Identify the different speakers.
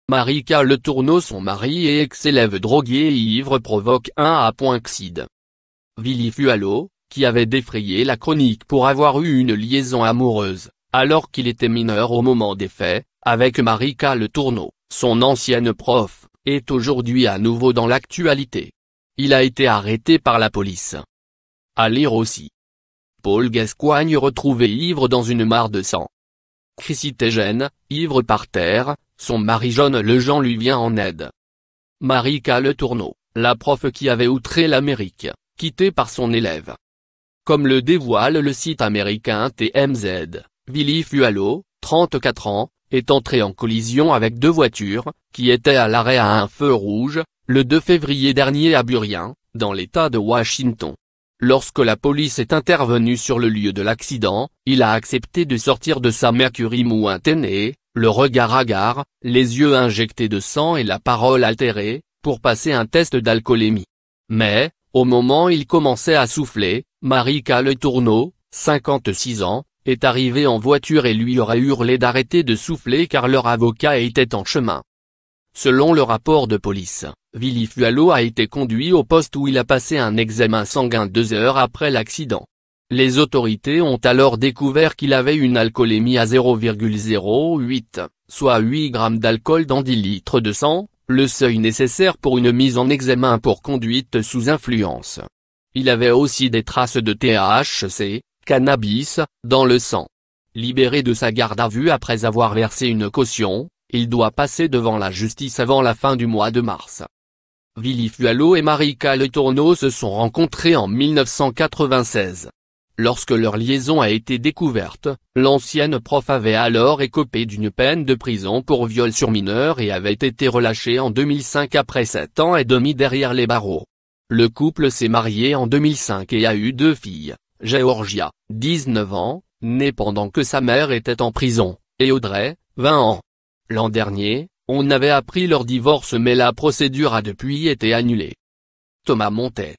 Speaker 1: Marika Le Tourneau, son mari et ex-élève drogué et ivre, provoque un appointside. Willy Fualo, qui avait défrayé la chronique pour avoir eu une liaison amoureuse, alors qu'il était mineur au moment des faits, avec Marika Le Tourneau, son ancienne prof, est aujourd'hui à nouveau dans l'actualité. Il a été arrêté par la police. À lire aussi. Paul Gascoigne retrouvé ivre dans une mare de sang. Chrissy Tégène, ivre par terre, son mari John Lejean lui vient en aide. Marika Le Tourneau, la prof qui avait outré l'Amérique, quittée par son élève. Comme le dévoile le site américain TMZ, Willy Fualo, 34 ans, est entré en collision avec deux voitures, qui étaient à l'arrêt à un feu rouge, le 2 février dernier à Burien, dans l'État de Washington. Lorsque la police est intervenue sur le lieu de l'accident, il a accepté de sortir de sa Mercury Mountaineer, le regard hagard, les yeux injectés de sang et la parole altérée, pour passer un test d'alcoolémie. Mais, au moment où il commençait à souffler, Marika Le Tourneau, 56 ans, est arrivée en voiture et lui aurait hurlé d'arrêter de souffler car leur avocat était en chemin. Selon le rapport de police, Willy Fualo a été conduit au poste où il a passé un examen sanguin 2 heures après l'accident. Les autorités ont alors découvert qu'il avait une alcoolémie à 0,08, soit 8 grammes d'alcool dans 10 litres de sang, le seuil nécessaire pour une mise en examen pour conduite sous influence. Il avait aussi des traces de THC, cannabis, dans le sang. Libéré de sa garde à vue après avoir versé une caution, il doit passer devant la justice avant la fin du mois de mars. Willy Fualo et Marika Le Tourneau se sont rencontrés en 1996. Lorsque leur liaison a été découverte, l'ancienne prof avait alors écopé d'une peine de prison pour viol sur mineur et avait été relâchée en 2005 après 7 ans et demi derrière les barreaux. Le couple s'est marié en 2005 et a eu 2 filles, Georgia, 19 ans, née pendant que sa mère était en prison, et Audrey, 20 ans. L'an dernier, on avait appris leur divorce mais la procédure a depuis été annulée. Thomas Montet.